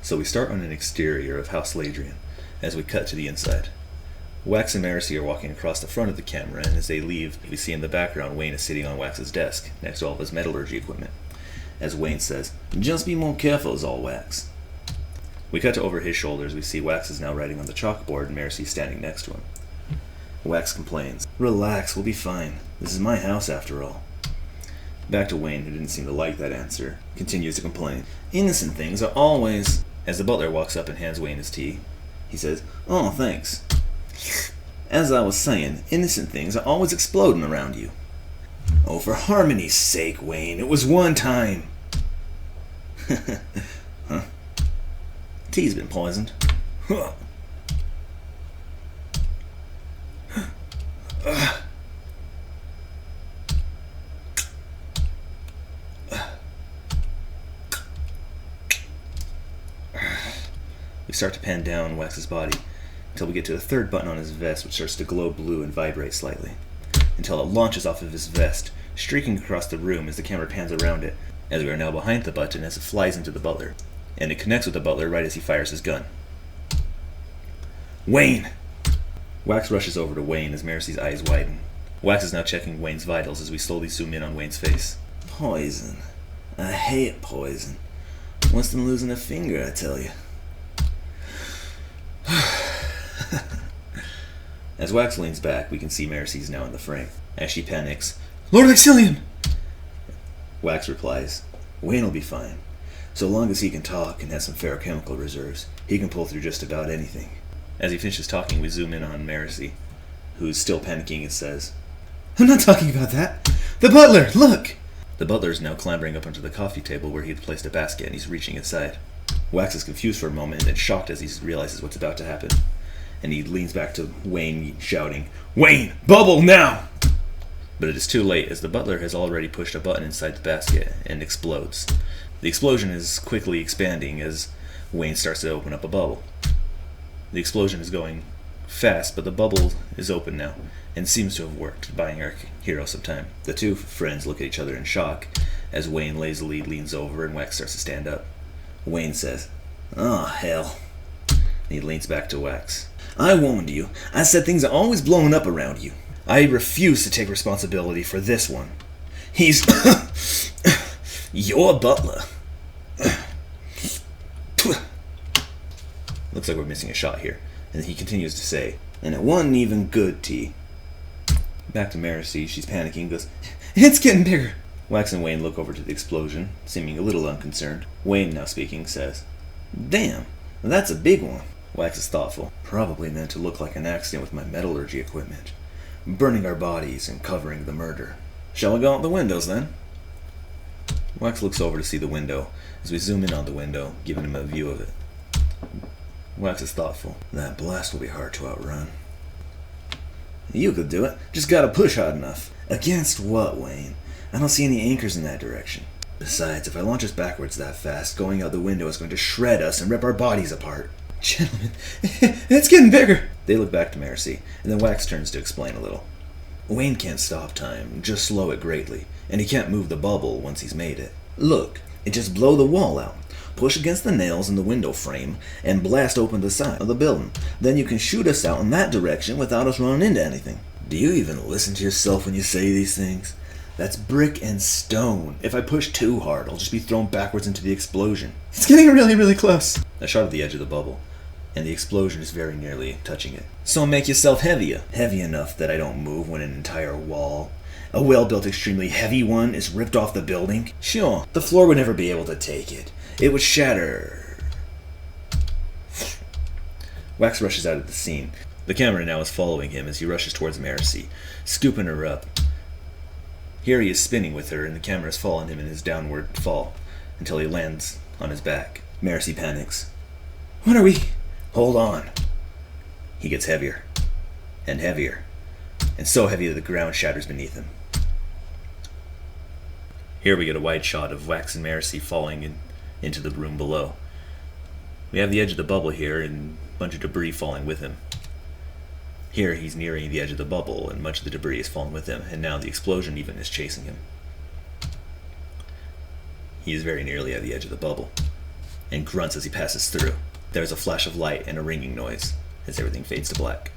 So we start on an exterior of House Ladrian, as we cut to the inside. Wax and Marcy are walking across the front of the camera, and as they leave, we see in the background Wayne is sitting on Wax's desk, next to all of his metallurgy equipment. As Wayne says, "Just be more careful is all, Wax." We cut to over his shoulders. We see Wax is now writing on the chalkboard, and Marcy standing next to him. Wax complains, "Relax, we'll be fine. This is my house after all." Back to Wayne, who didn't seem to like that answer, continues to complain. "Innocent things are always..." As the butler walks up and hands Wayne his tea, he says, "Oh, thanks. As I was saying, innocent things are always exploding around you." "Oh, for harmony's sake, Wayne, it was one time." Huh? Tea's been poisoned. We start to pan down Wax's body until we get to the third button on his vest, which starts to glow blue and vibrate slightly, until it launches off of his vest, streaking across the room as the camera pans around it, as we are now behind the button as it flies into the butler, and it connects with the butler right as he fires his gun. "Wayne!" Wax rushes over to Wayne as Marcy's eyes widen. Wax is now checking Wayne's vitals as we slowly zoom in on Wayne's face. "Poison. I hate poison. Worse than losing a finger, I tell you." As Wax leans back, we can see Marcy's now in the frame. As she panics, "Lord Exilian!" Wax replies, "Wayne will be fine. So long as he can talk and has some ferrochemical reserves, he can pull through just about anything." As he finishes talking, we zoom in on Marcy, who's still panicking and says, "I'm not talking about that. The butler, look!" The butler is now clambering up onto the coffee table where he had placed a basket, and he's reaching inside. Wax is confused for a moment and then shocked as he realizes what's about to happen. And he leans back to Wayne, shouting, "Wayne, bubble now!" But it is too late, as the butler has already pushed a button inside the basket and explodes. The explosion is quickly expanding as Wayne starts to open up a bubble. The explosion is going fast, but the bubble is open now and seems to have worked, buying our hero some time. The two friends look at each other in shock as Wayne lazily leans over and Wax starts to stand up. Wayne says, "Oh, hell." He leans back to Wax. "I warned you. I said things are always blowing up around you. I refuse to take responsibility for this one. He's your butler." Looks like we're missing a shot here. And he continues to say, "And it wasn't even good, T." Back to Marcy, she's panicking, goes, "It's getting bigger." Wax and Wayne look over to the explosion, seeming a little unconcerned. Wayne, now speaking, says, "Damn, that's a big one." Wax is thoughtful. "Probably meant to look like an accident with my metallurgy equipment. Burning our bodies and covering the murder. Shall we go out the windows then?" Wax looks over to see the window as we zoom in on the window, giving him a view of it. Wax is thoughtful. "That blast will be hard to outrun." "You could do it. Just gotta push hard enough." "Against what, Wayne? I don't see any anchors in that direction. Besides, if I launch us backwards that fast, going out the window is going to shred us and rip our bodies apart." "Gentlemen, it's getting bigger." They look back to Marcy, and then Wax turns to explain a little. "Wayne can't stop time, just slow it greatly, and he can't move the bubble once he's made it. Look, it just blow the wall out. Push against the nails in the window frame, and blast open the side of the building. Then you can shoot us out in that direction without us running into anything." "Do you even listen to yourself when you say these things? That's brick and stone. If I push too hard, I'll just be thrown backwards into the explosion." "It's getting really, really close." A shot of the edge of the bubble, and the explosion is very nearly touching it. "So make yourself heavier." "Heavy enough that I don't move when an entire wall, a well-built extremely heavy one, is ripped off the building? Sure, the floor would never be able to take it. It would shatter." Wax rushes out of the scene. The camera now is following him as he rushes towards Marcy, scooping her up. Here he is spinning with her, and the camera is following him in his downward fall until he lands on his back. Marcy panics. "What are we?" "Hold on." He gets heavier and heavier, and so heavy that the ground shatters beneath him. Here we get a wide shot of Wax and Marcy falling into the room below. We have the edge of the bubble here and a bunch of debris falling with him. Here he's nearing the edge of the bubble and much of the debris is falling with him, and now the explosion even is chasing him. He is very nearly at the edge of the bubble. and grunts as he passes through. There's a flash of light and a ringing noise as everything fades to black.